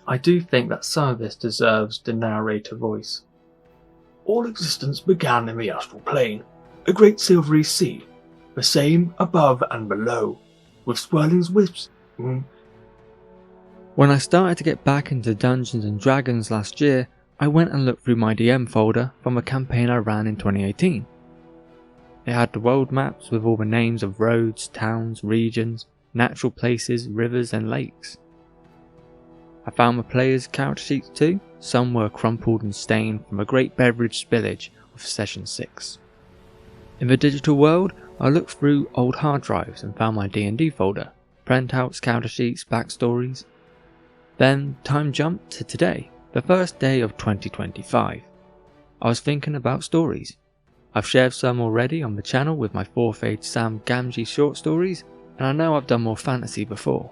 I do think that some of this deserves the narrator voice. All existence began in the astral plane, a great silvery sea, the same above and below, with swirling wisps. When I started to get back into Dungeons and Dragons last year, I went and looked through my DM folder from a campaign I ran in 2018. It had the world maps with all the names of roads, towns, regions, natural places, rivers and lakes. I found the players' character sheets too. Some were crumpled and stained from a great beverage spillage of session 6. In the digital world, I looked through old hard drives and found my D&D folder, printouts, character sheets, backstories. Then time jumped to today, the first day of 2025. I was thinking about stories. I've shared some already on the channel with my 4th age Sam Gamgee short stories, and I know I've done more fantasy before.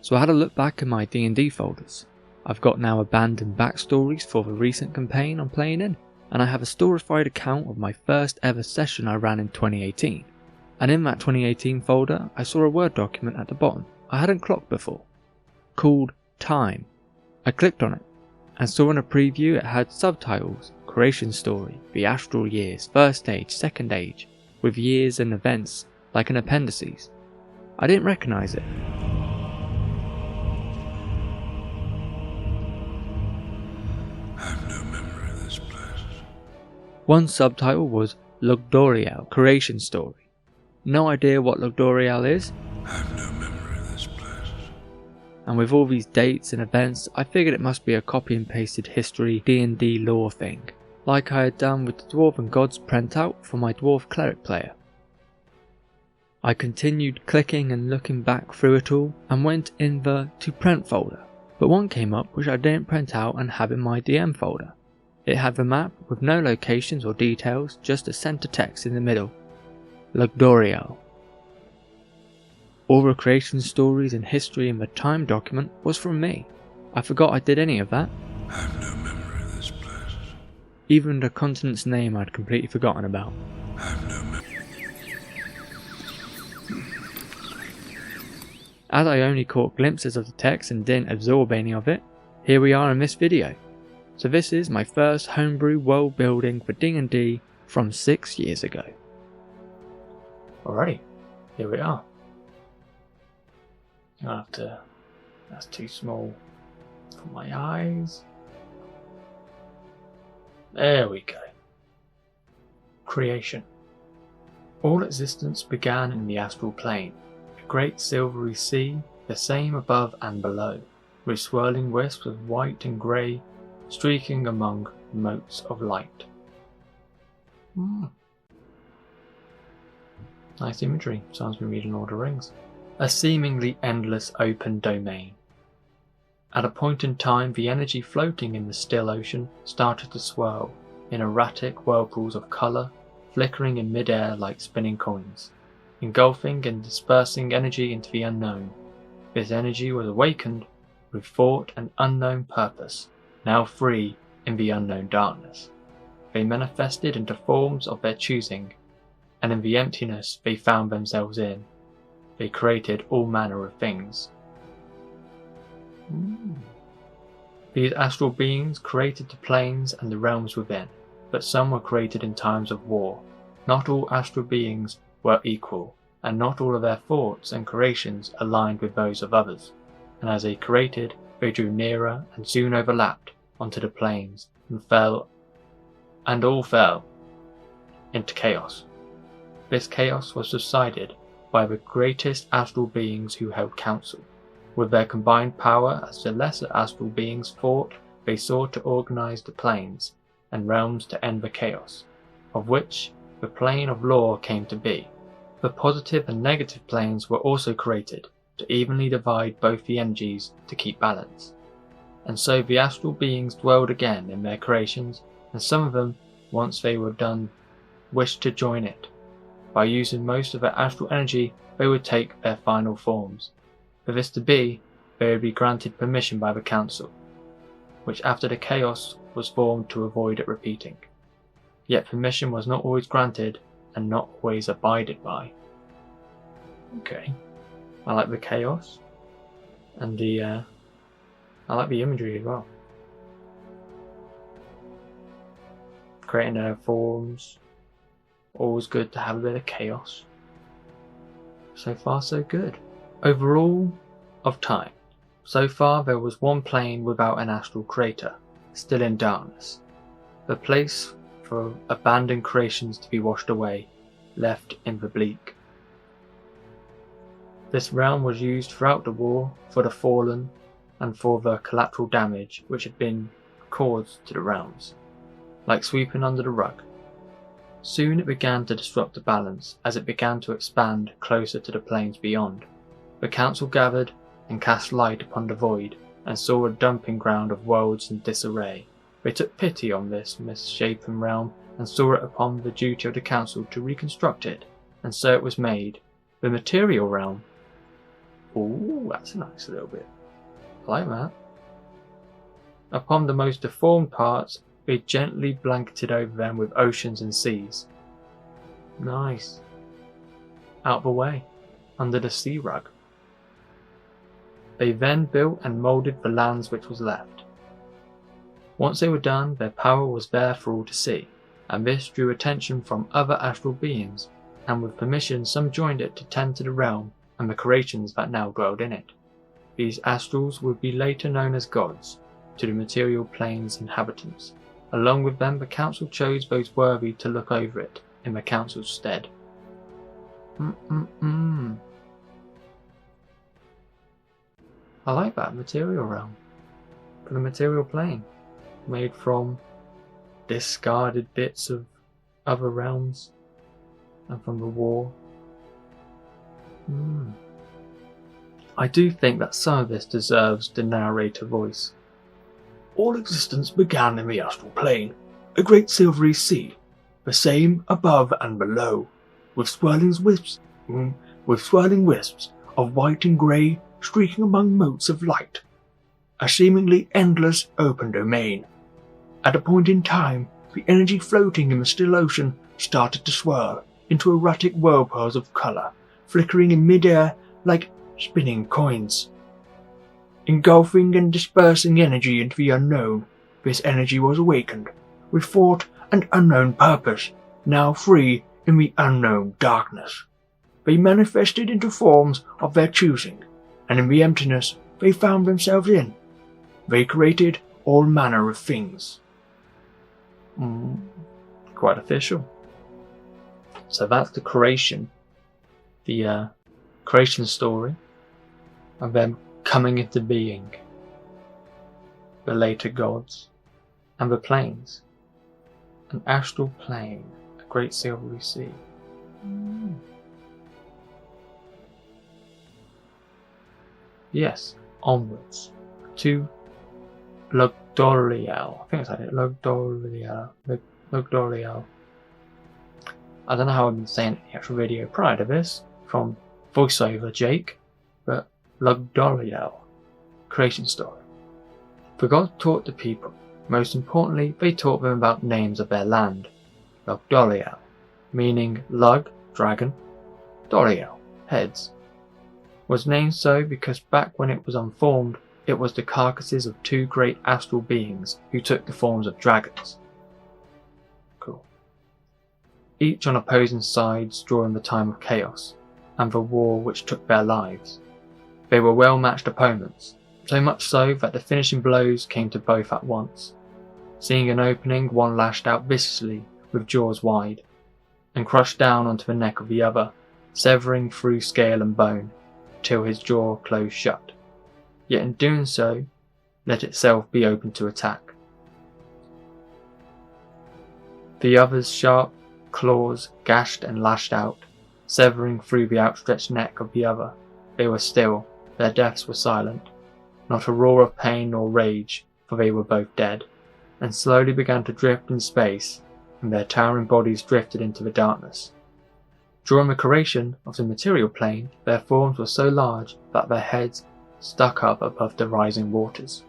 So I had a look back in my D&D folders. I've got now abandoned backstories for the recent campaign I'm playing in, and I have a storified account of my first ever session I ran in 2018. And in that 2018 folder, I saw a Word document at the bottom I hadn't clocked before, called Time. I clicked on it, and saw in a preview it had subtitles, Creation Story, The Astral Years, First Age, Second Age, with years and events like an appendices. I didn't recognise it. One subtitle was Lugdoriel, Creation Story. No idea what Lugdoriel is. I have no memory of this place. And with all these dates and events, I figured it must be a copy and pasted history D&D lore thing, like I had done with the Dwarven Gods printout for my Dwarf Cleric player. I continued clicking and looking back through it all, and went in the To Print folder, but one came up which I didn't print out and have in my DM folder. It had the map with no locations or details, just a center text in the middle. Lugdoriel. All the creation stories and history in the Time document was from me. I forgot I did any of that. I have no memory of this place. Even the continent's name I'd completely forgotten about. I have no memory. As I only caught glimpses of the text and didn't absorb any of it, here we are in this video. So this is my first homebrew world building for D&D from 6 years ago. Alrighty, here we are. I'll have to... That's too small for my eyes. There we go. Creation. All existence began in the astral plane, a great silvery sea, the same above and below, with swirling wisps of white and grey streaking among motes of light. Nice imagery, sounds been reading Lord of the Rings. A seemingly endless open domain. At a point in time, the energy floating in the still ocean started to swirl in erratic whirlpools of colour, flickering in mid-air like spinning coins, engulfing and dispersing energy into the unknown. This energy was awakened with thought and unknown purpose, now free in the unknown darkness. They manifested into forms of their choosing, and in the emptiness they found themselves in, they created all manner of things. These astral beings created the planes and the realms within, but some were created in times of war. Not all astral beings were equal, and not all of their thoughts and creations aligned with those of others, and as they created, they drew nearer and soon overlapped onto the planes and all fell into chaos. This chaos was subsided by the greatest astral beings who held council. With their combined power as the lesser astral beings fought, they sought to organize the planes and realms to end the chaos, of which the plane of law came to be. The positive and negative planes were also created to evenly divide both the energies to keep balance. And so the astral beings dwelled again in their creations, and some of them, once they were done, wished to join it. By using most of their astral energy, they would take their final forms. For this to be, they would be granted permission by the council, which after the chaos was formed to avoid it repeating. Yet permission was not always granted and not always abided by. Okay, I like the chaos and the I like the imagery as well. Creating their forms. Always good to have a bit of chaos. So far so good. Overall of time. So far there was one plane without an astral crater, still in darkness. The place for abandoned creations to be washed away, left in the bleak. This realm was used throughout the war for the fallen and for the collateral damage which had been caused to the realms, like sweeping under the rug. Soon it began to disrupt the balance as it began to expand closer to the planes beyond. The council gathered and cast light upon the void and saw a dumping ground of worlds in disarray. They took pity on this misshapen realm and saw it upon the duty of the council to reconstruct it, and so it was made. The material realm. Ooh, that's a nice little bit. I like that. Upon the most deformed parts, they gently blanketed over them with oceans and seas. Nice. Out the way, under the sea rug. They then built and moulded the lands which was left. Once they were done, their power was there for all to see, and this drew attention from other astral beings, and with permission some joined it to tend to the realm and the creations that now dwelled in it. These astrals would be later known as gods, to the material plane's inhabitants. Along with them, the council chose those worthy to look over it in the council's stead. I like that material realm. For the material plane, made from discarded bits of other realms and from the war. I do think that some of this deserves the narrator voice. All existence began in the astral plane, a great silvery sea, the same above and below, with swirling wisps of white and grey streaking among motes of light, a seemingly endless open domain. At a point in time, the energy floating in the still ocean started to swirl into erratic whirlpools of colour, flickering in mid-air like spinning coins. Engulfing and dispersing energy into the unknown, this energy was awakened, with thought and unknown purpose, now free in the unknown darkness. They manifested into forms of their choosing, and in the emptiness they found themselves in. They created all manner of things. Quite official. So that's the creation. The creation story of them coming into being. The later gods and the planes. An astral plane, a great silvery sea. Yes, onwards to Lugdoriel. I think it's like it. Lugdoriel. I don't know how I've been saying it in the actual video prior to this, from voiceover Jake, but Lugdoriel. Creation story. For God taught the people. Most importantly, they taught them about names of their land. Lugdoriel, meaning lug, dragon, Doriel, heads, was named so because back when it was unformed, it was the carcasses of two great astral beings who took the forms of dragons. Cool. Each on opposing sides during the time of chaos and the war which took their lives. They were well-matched opponents, so much so that the finishing blows came to both at once. Seeing an opening, one lashed out viciously with jaws wide, and crushed down onto the neck of the other, severing through scale and bone, till his jaw closed shut, yet in doing so, let itself be open to attack. The other's sharp claws gashed and lashed out, severing through the outstretched neck of the other. They were still, their deaths were silent, not a roar of pain nor rage, for they were both dead, and slowly began to drift in space, and their towering bodies drifted into the darkness. During the creation of the material plane, their forms were so large that their heads stuck up above the rising waters.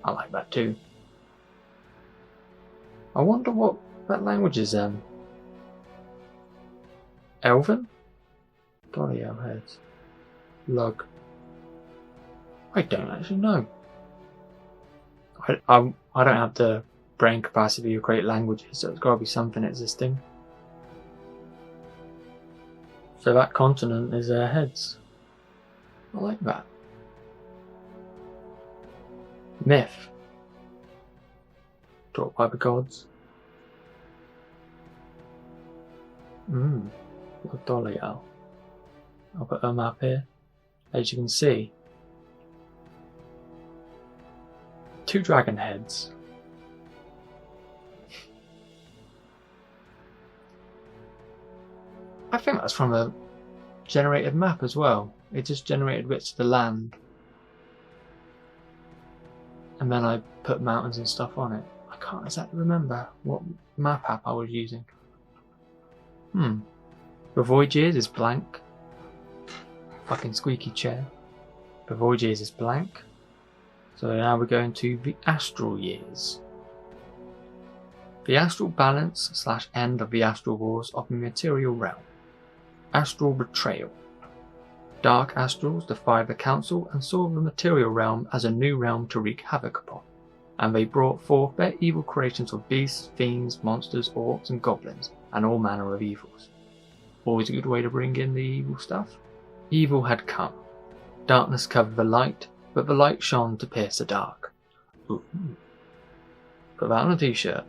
I like that too. I wonder what that language is, Elven? Doriel heads. Lug. I don't actually know. I don't have the brain capacity to create languages, so it's got to be something existing. So that continent is their heads. I like that. Myth. Taught by the gods. Dolial. I'll put a map here. As you can see, 2 dragon heads. I think that's from a generated map as well. It just generated bits of the land. And then I put mountains and stuff on it. I can't exactly remember what map app I was using. The void years is blank. Fucking squeaky chair. The void years is blank. So now we're going to the astral years. The astral balance / end of the astral wars of the material realm. Astral betrayal. Dark astrals defied the council and saw the material realm as a new realm to wreak havoc upon, and they brought forth their evil creations of beasts, fiends, monsters, orcs and goblins, and all manner of evils. Always a good way to bring in the evil stuff. Evil had come. Darkness covered the light, but the light shone to pierce the dark. Ooh. Put that on a t-shirt.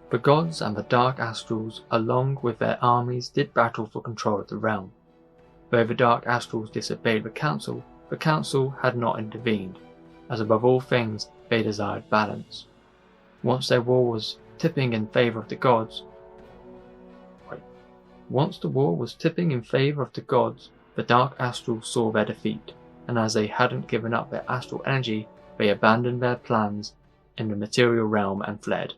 The gods and the dark astrals, along with their armies, did battle for control of the realm. Though the dark astrals disobeyed the council had not intervened, as above all things they desired balance. Once their war was tipping in favour of the gods, the dark astrals saw their defeat, and as they hadn't given up their astral energy, they abandoned their plans in the material realm and fled,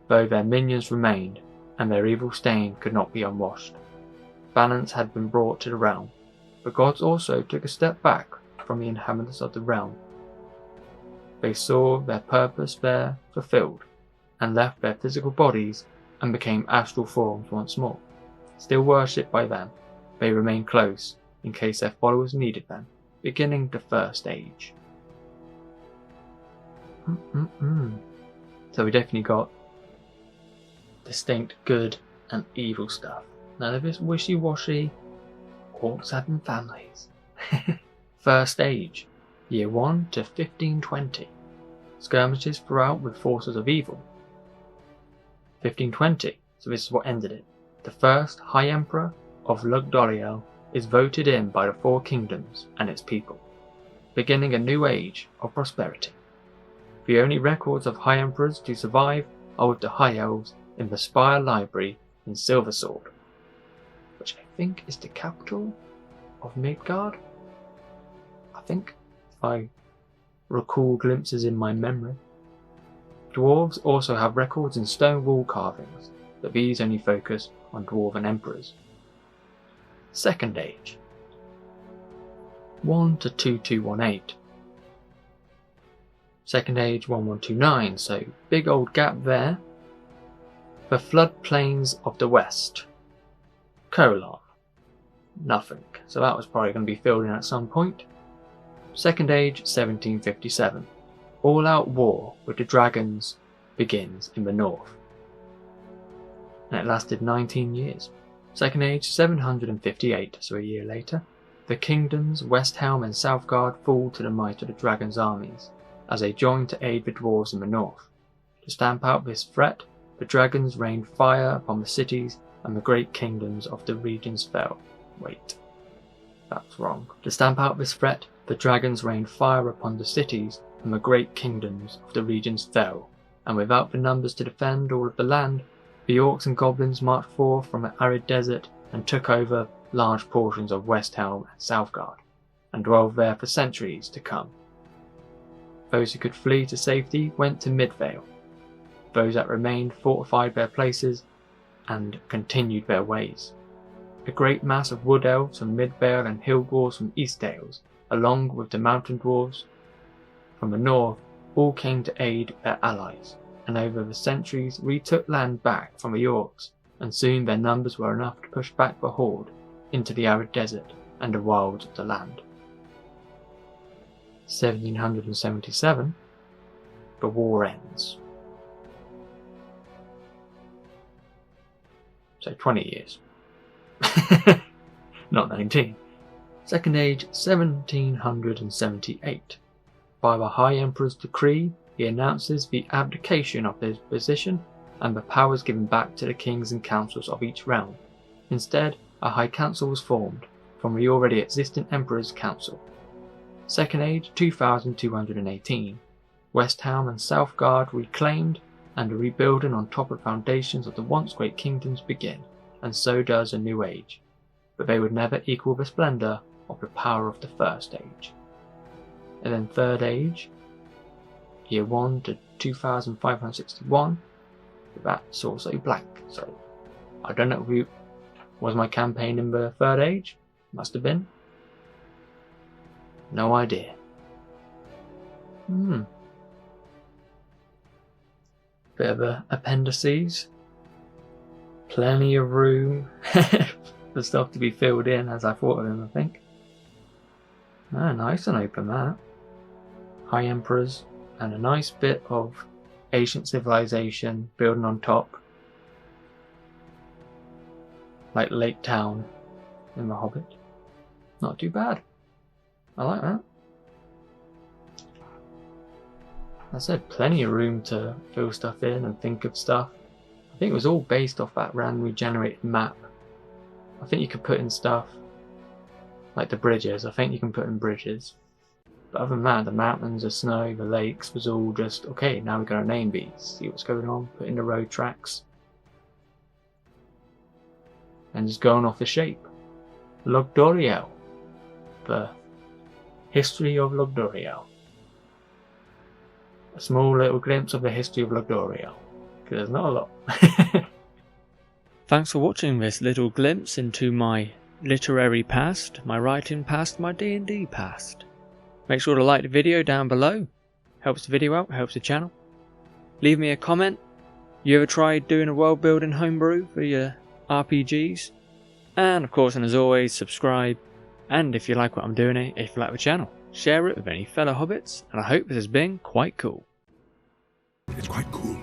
though their minions remained, and their evil stain could not be unwashed. Balance had been brought to the realm. The gods also took a step back from the inhabitants of the realm. They saw their purpose there fulfilled, and left their physical bodies and became astral forms once more. Still worshipped by them, they remained close in case their followers needed them, beginning the first age. So we definitely got distinct good and evil stuff. None of this wishy-washy, orcs having families. First age, year 1 to 1520. Skirmishes throughout with forces of evil. 1520, so this is what ended it. The first High Emperor of Lugdoriel is voted in by the 4 kingdoms and its people, beginning a new age of prosperity. The only records of High Emperors to survive are with the High Elves in the Spire Library in Silversword, which I think is the capital of Midgard. I think, if I recall glimpses in my memory. Dwarves also have records in stone wall carvings, but these only focus on dwarven emperors. Second Age, 1 to 2218. Second Age 1129, so big old gap there. The floodplains of the West. : nothing, so that was probably going to be filled in at some point. Second Age 1757. All-out war with the dragons begins in the north, and it lasted 19 years. Second Age 758, so a year later. The kingdoms West Helm and Southgard fall to the might of the dragons' armies, as they join to aid the dwarves in the north. To stamp out this threat, the dragons rained fire upon the cities and the great kingdoms of the regions fell. Wait, that's wrong. To stamp out this threat, the dragons rained fire upon the cities and the great kingdoms of the regions fell, and without the numbers to defend all of the land, the orcs and goblins marched forth from an arid desert and took over large portions of West Helm and Southgard, and dwelled there for centuries to come. Those who could flee to safety went to Midvale. Those that remained fortified their places and continued their ways. A great mass of wood elves from Midvale and hill dwarves from Eastdales, along with the mountain dwarves from the north, all came to aid their allies, and over the centuries retook land back from the orcs, and soon their numbers were enough to push back the horde into the arid desert and the wilds of the land. 1777. the war ends. So 20 years. Not 19. Second Age 1778. By the High Emperor's decree, he announces the abdication of his position and the powers given back to the kings and councils of each realm. Instead, a High Council was formed from the already existing Emperor's Council. Second Age 2218. West Ham and Southgard reclaimed, and the rebuilding on top of foundations of the once great kingdoms begin, and so does a new age. But they would never equal the splendour of the power of the First Age. And then Third Age, year 1 to 2561, that's also blank, so I don't know if was my campaign in the Third Age? Must have been. No idea. Bit of appendices. Plenty of room for stuff to be filled in as I thought of them, I think. Ah, nice and open that. High Emperors and a nice bit of ancient civilization building on top. Like Lake Town in The Hobbit. Not too bad. I like that. I said plenty of room to fill stuff in and think of stuff. I think it was all based off that randomly generated map. I think you could put in stuff like the bridges. I think you can put in bridges. But other than that, the mountains, the snow, the lakes was all just, okay, now we've got to name these, see what's going on, put in the road tracks. And just going off the shape. Logdoriel. The history of Logdoriel. A small little glimpse of the history of Logdoriel. Because there's not a lot. Thanks for watching this little glimpse into my literary past, my writing past, my D&D past. Make sure to like the video down below. Helps the video out, helps the channel. Leave me a comment. You ever tried doing a world building homebrew for your RPGs? And of course, and as always, subscribe. And if you like what I'm doing here, if you like the channel, share it with any fellow hobbits. And I hope this has been quite cool. It's quite cool.